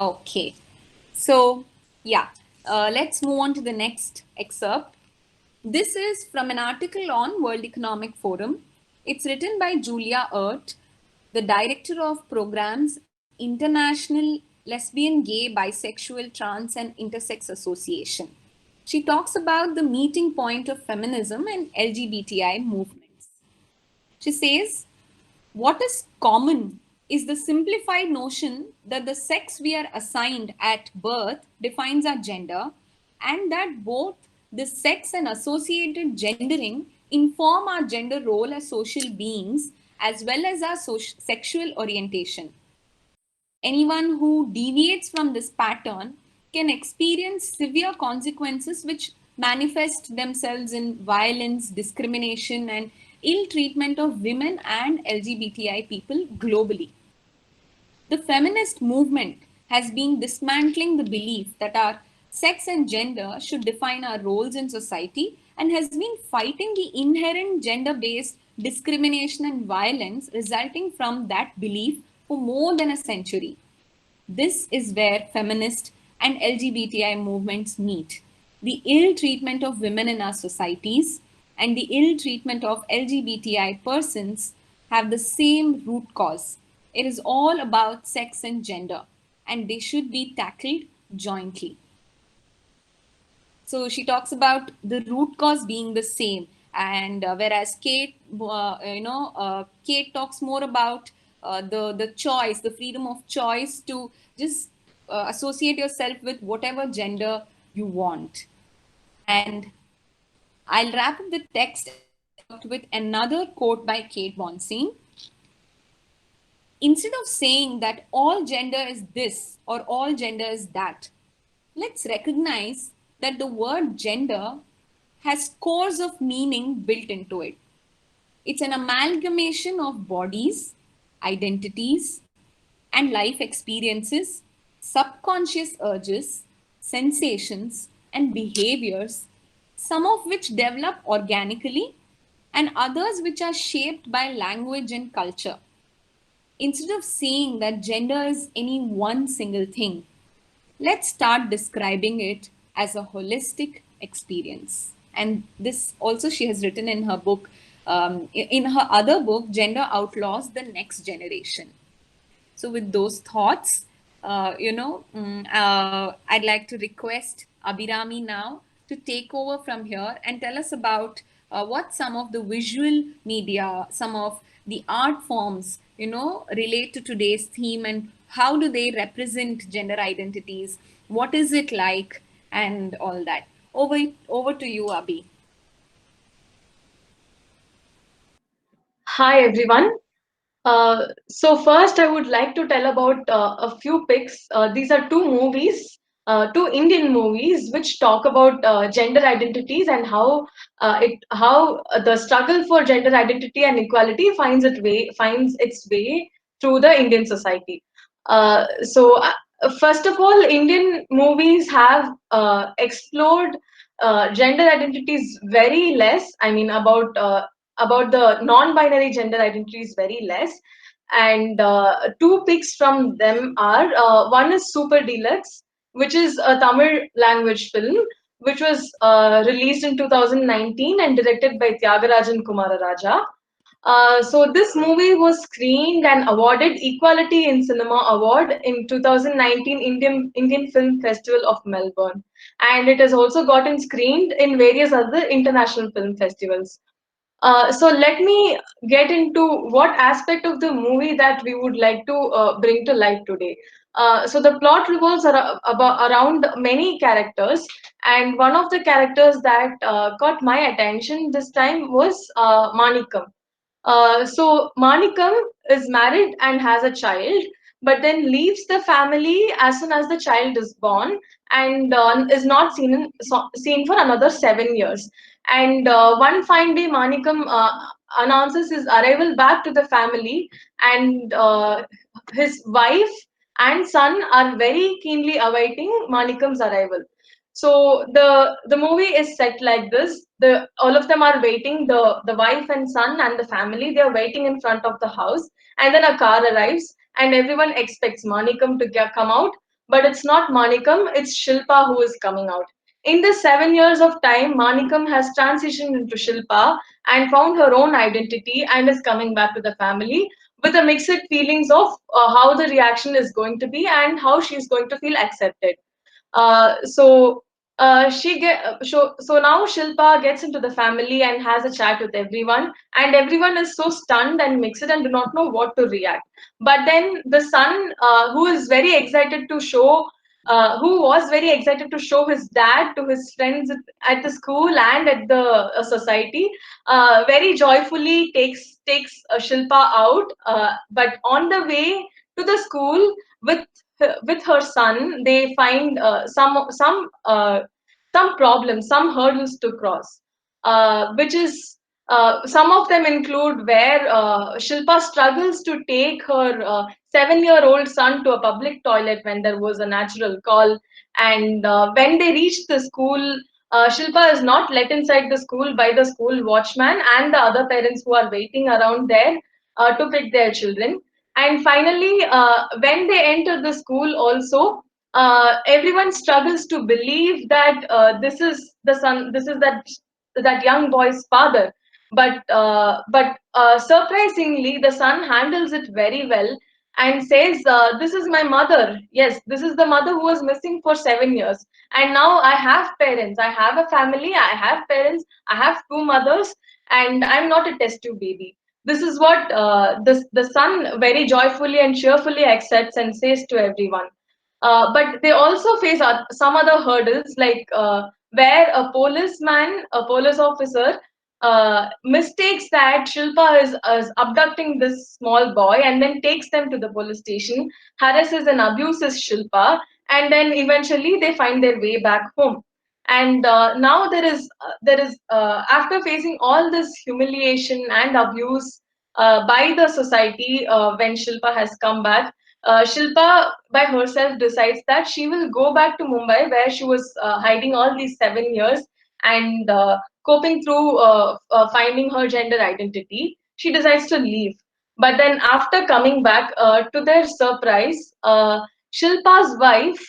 Okay. So, yeah, let's move on to the next excerpt. This is from an article on World Economic Forum. It's written by Julia Ert, the director of programs International Lesbian, Gay, Bisexual, Trans, and Intersex Association. She talks about the meeting point of feminism and LGBTI movements. She says, what is common is the simplified notion that the sex we are assigned at birth defines our gender, and that both the sex and associated gendering inform our gender role as social beings as well as our sexual orientation. Anyone who deviates from this pattern can experience severe consequences which manifest themselves in violence, discrimination, and ill treatment of women and LGBTI people globally. The feminist movement has been dismantling the belief that our sex and gender should define our roles in society and has been fighting the inherent gender based discrimination and violence resulting from that belief for more than a century. This is where feminist and LGBTI movements meet. The ill treatment of women in our societies and the ill treatment of LGBTI persons have the same root cause. It is all about sex and gender, and they should be tackled jointly. So she talks about the root cause being the same, and whereas Kate talks more about the choice, the freedom of choice to just associate yourself with whatever gender you want. And I'll wrap up the text excerpt with another quote by Kate Bonstein. Instead of saying that all gender is this or all gender is that, let's recognize that the word gender has scores of meaning built into it. It's an amalgamation of bodies, identities, and life experiences, subconscious urges, sensations, and behaviors, some of which develop organically and others which are shaped by language and culture. Instead of saying that gender is any one single thing, let's start describing it as a holistic experience. And this also she has written in her book, in her other book, Gender Outlaws the Next Generation. So, with those thoughts, I'd like to request Abhirami now to take over from here and tell us about what some of the visual media, some of the art forms, relate to today's theme and how do they represent gender identities? What is it like? And all that. Over to you, Abhi. Hi everyone. So first, I would like to tell about a few picks. These are two movies, two Indian movies, which talk about gender identities and how the struggle for gender identity and equality finds its way through the Indian society. First of all, Indian movies have explored gender identities very less. I mean, about the non-binary gender identities very less. And two picks from them are one is Super Deluxe, which is a Tamil language film, which was released in 2019 and directed by Tyagarajan Kumararaja. So this movie was screened and awarded Equality in Cinema Award in 2019 Indian Film Festival of Melbourne, and it has also gotten screened in various other international film festivals. So let me get into what aspect of the movie that we would like to bring to light today. So the plot revolves around many characters, and one of the characters that caught my attention this time was Manikam. So Manikam is married and has a child, but then leaves the family as soon as the child is born, and is not seen for another 7 years. And one fine day, Manikam announces his arrival back to the family, and his wife and son are very keenly awaiting Manikam's arrival. So the movie is set like this. The all of them are waiting. The wife and son and the family, they are waiting in front of the house, and then a car arrives, and everyone expects Manikam to come out. but it's not Manikam, it's Shilpa who is coming out. In the 7 years of time, Manikam has transitioned into Shilpa and found her own identity and is coming back to the family with a mixed feelings of how the reaction is going to be and how she's going to feel accepted. So now Shilpa gets into the family and has a chat with everyone, and everyone is so stunned and mixed and do not know what to react. But then the son, who is very excited to show, who was very excited to show his dad to his friends at the school and at the society, very joyfully takes Shilpa out. But on the way to the school with with her son, they find some problems, some hurdles to cross, which is some of them include where Shilpa struggles to take her 7-year-old son to a public toilet when there was a natural call, and when they reach the school, Shilpa is not let inside the school by the school watchman and the other parents who are waiting around there to pick their children. And finally, when they enter the school, also everyone struggles to believe that this is the son, this is that young boy's father. But surprisingly, the son handles it very well and says, "This is my mother. Yes, this is the mother who was missing for 7 years, and now I have parents. I have a family. I have parents. I have two mothers, and I'm not a test tube baby." This is what the son very joyfully and cheerfully accepts and says to everyone. But they also face some other hurdles, like where a police officer, mistakes that Shilpa is abducting this small boy and then takes them to the police station, harasses and abuses Shilpa, and then eventually they find their way back home. And now there is after facing all this humiliation and abuse by the society, when Shilpa has come back, Shilpa by herself decides that she will go back to Mumbai, where she was hiding all these 7 years and coping through finding her gender identity. She decides to leave. But then, after coming back, to their surprise, Shilpa's wife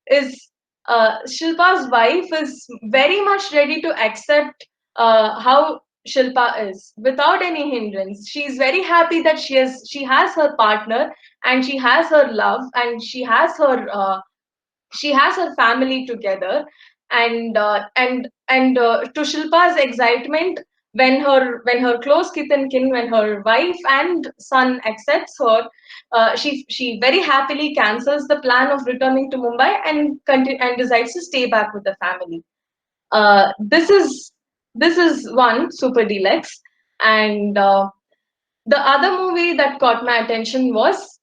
is Shilpa's wife is very much ready to accept how Shilpa is without any hindrance. She's very happy that she has her partner and she has her love and she has her family together, and to Shilpa's excitement, when her close kith and kin, when her wife and son accepts her, she very happily cancels the plan of returning to Mumbai and decides to stay back with the family. This is one super deluxe, and the other movie that caught my attention was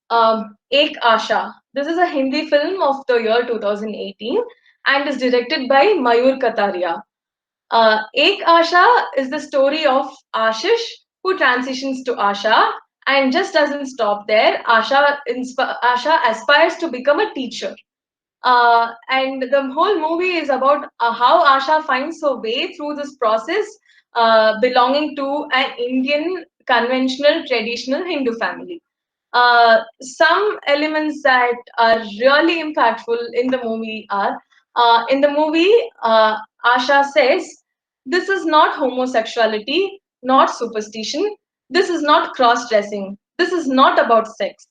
Ek Asha. This is a Hindi film of the year 2018 and is directed by Mayur Kataria. Ek Asha is the story of Ashish, who transitions to Asha and just doesn't stop there. Asha aspires to become a teacher. And the whole movie is about how Asha finds her way through this process, belonging to an Indian conventional traditional Hindu family. Some elements that are really impactful in the movie are, in the movie, Asha says, "This is not homosexuality, not superstition. This is not cross dressing. This is not about sex.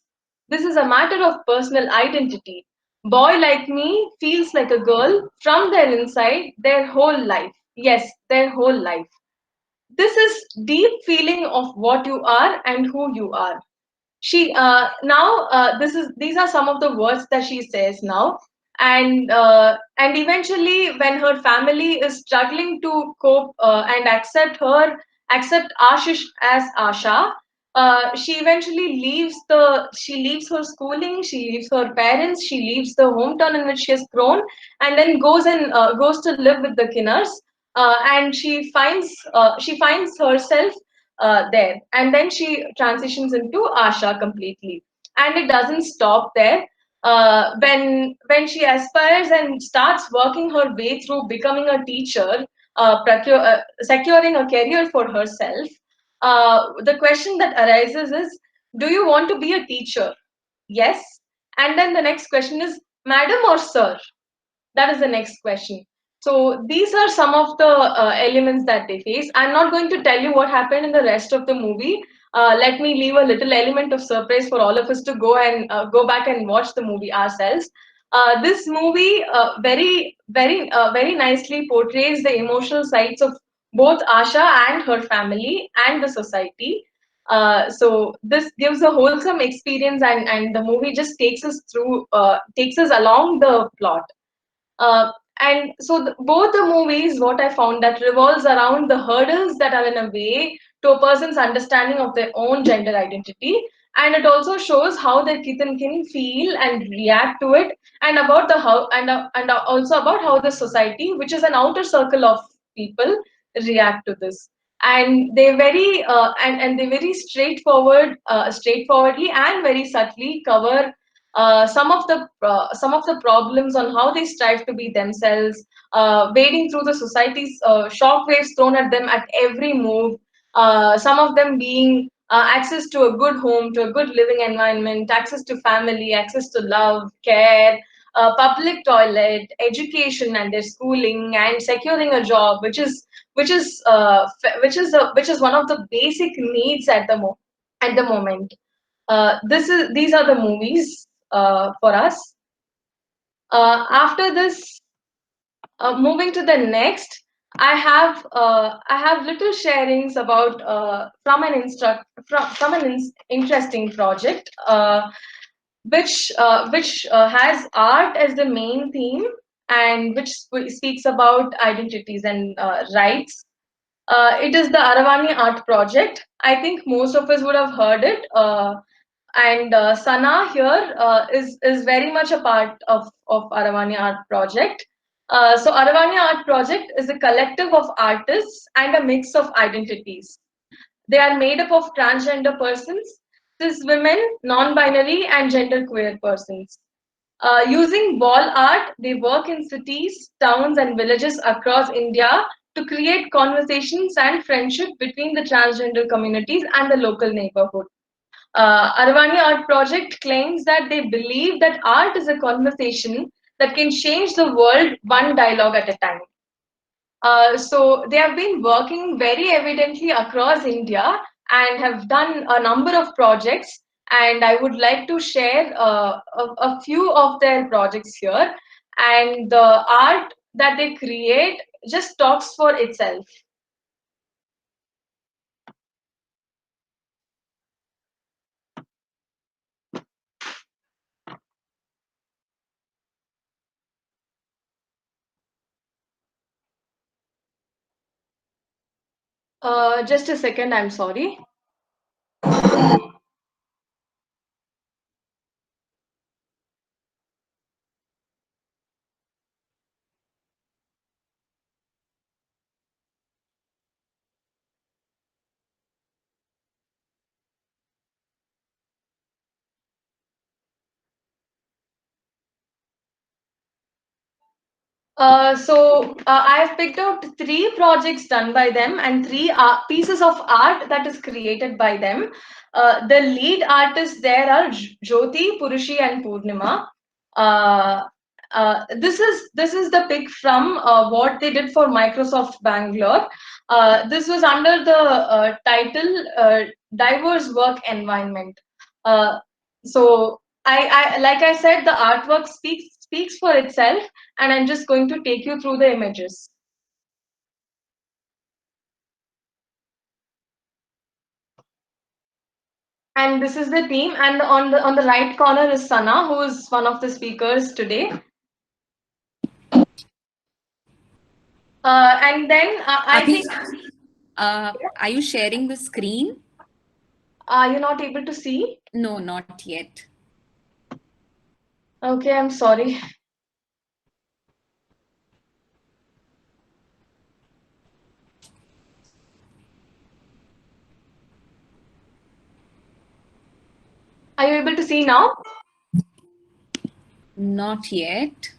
This is a matter of personal identity. Boy like me feels like a girl from their inside their whole life. Yes, their whole life. This is deep feeling of what you are and who you are." She now these are some of the words that she says now, and eventually when her family is struggling to cope and accept Ashish as Asha, she eventually leaves her schooling, she leaves her parents, she leaves the hometown in which she has grown, and then goes to live with the Kinnars, and she finds herself there, and then she transitions into Asha completely. And it doesn't stop there. When she aspires and starts working her way through becoming a teacher, securing a career for herself, the question that arises is, do you want to be a teacher? Yes. And then the next question is, Madam or sir? That is the next question. So these are some of the elements that they face. I'm not going to tell you what happened in the rest of the movie. Let me leave a little element of surprise for all of us to go and go back and watch the movie ourselves. This movie very nicely portrays the emotional sides of both Asha and her family and the society. So this gives a wholesome experience, and the movie just takes us along the plot. uh, and so both the movies, what I found, that revolves around the hurdles that are in a way to a person's understanding of their own gender identity, and it also shows how their kith and kin feel and react to it, and about the how and also about how the society, which is an outer circle of people, react to this. And they very and they very straightforwardly and very subtly cover some of the problems on how they strive to be themselves, wading through the society's shockwaves thrown at them at every move. Some of them being access to a good home, to a good living environment, access to family, access to love, care, public toilet, education, and their schooling, and securing a job, which is one of the basic needs at the moment. These are the movies for us. After this, moving to the next, I have little sharings about from an interesting project, which has art as the main theme, and which speaks about identities and rights. It is the Aravani Art Project. I think most of us would have heard it. And Sana here is very much a part of Aravani Art Project. So Aravani Art Project is a collective of artists and a mix of identities. They are made up of transgender persons, cis women, non-binary, and genderqueer persons. Using wall art, they work in cities, towns, and villages across India to create conversations and friendship between the transgender communities and the local neighborhood. Arvani Art Project claims that they believe that art is a conversation that can change the world one dialogue at a time. So they have been working very evidently across India and have done a number of projects. And I would like to share a few of their projects here. And the art that they create just talks for itself. Just a second, I'm sorry. I've picked out three projects done by them and three pieces of art that is created by them. The lead artists there are Jyoti, Purushi, and Purnima. Uh, this is the pick from what they did for Microsoft Bangalore. This was under the title Diverse Work Environment. Uh, I like I said, the artwork speaks for itself, and I'm just going to take you through the images. And this is the team, and on the right corner is Sana, who is one of the speakers today. And then I Abhi, think, are you sharing the screen? are you not able to see? No, not yet. Okay, I'm sorry. Are you able to see now? Not yet.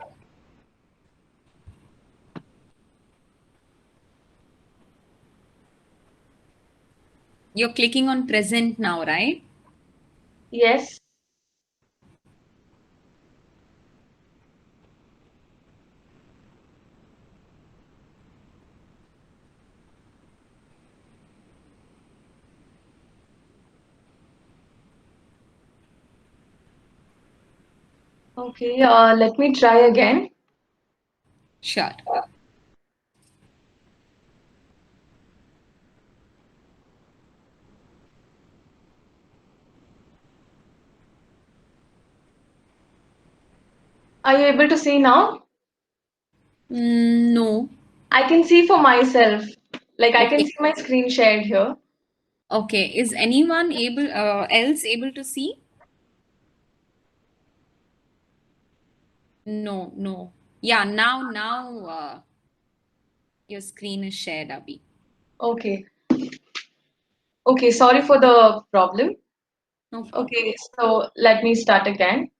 You're clicking on present now, right? Yes. Okay, let me try again. Sure. Are you able to see now? No. I can see for myself. Like I can Okay. see my screen shared here. Okay. Is anyone else able to see? No, no. Yeah, now your screen is shared, Abhi. Okay. Okay, sorry for the problem. No problem. Okay, so let me start again.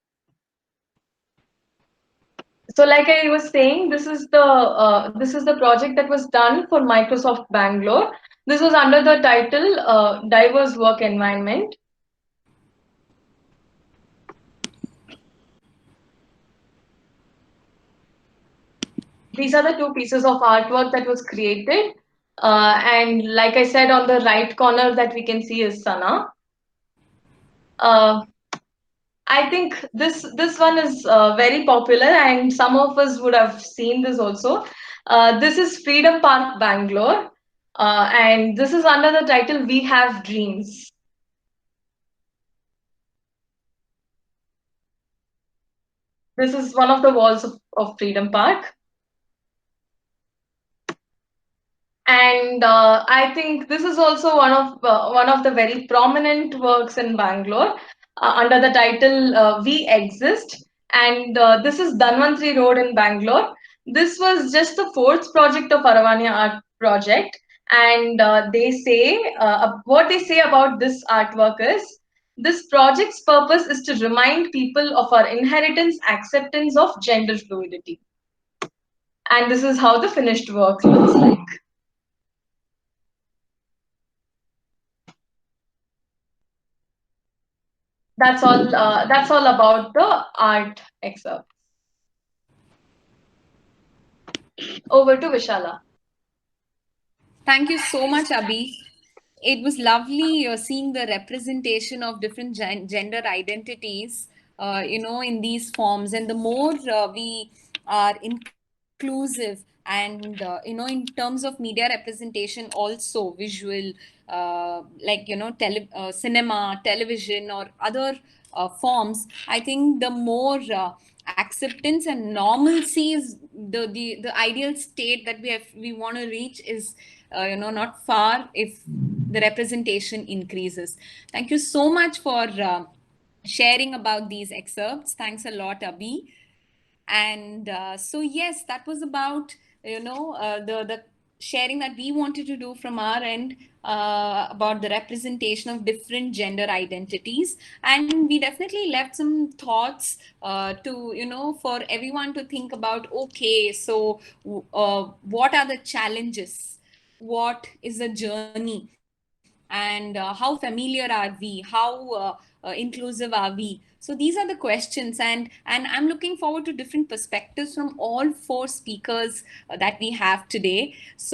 So like I was saying, this is the project that was done for Microsoft Bangalore. This was under the title Diverse Work Environment. These are the two pieces of artwork that was created. And like I said, on the right corner that we can see is Sana. Uh, I think this one is very popular, and some of us would have seen this also. This is Freedom Park, Bangalore, and this is under the title "We Have Dreams." This is one of the walls of Freedom Park. And I think this is also one of the very prominent works in Bangalore under the title "We Exist," and this is Dhanvantri Road in Bangalore. This was just the fourth project of Aravania Art Project, and what they say about this artwork is. This project's purpose is to remind people of our inheritance acceptance of gender fluidity. And this is how the finished work looks like. That's all about the art excerpt. Over to Vishala. Thank you so much, Abhi. It was lovely seeing the representation of different gender identities, in these forms. And the more we are inclusive and, in terms of media representation, also visual, cinema, television, or other forms, I think the more acceptance and normalcy is the ideal state that we want to reach is not far if the representation increases. Thank you so much for sharing about these excerpts. Thanks a lot, Abhi. And so yes, that was about the sharing that we wanted to do from our end about the representation of different gender identities. And we definitely left some thoughts to for everyone to think about. Okay, so what are the challenges, what is the journey, and how familiar are we, how inclusive are we? So these are the questions, and I'm looking forward to different perspectives from all four speakers that we have today. So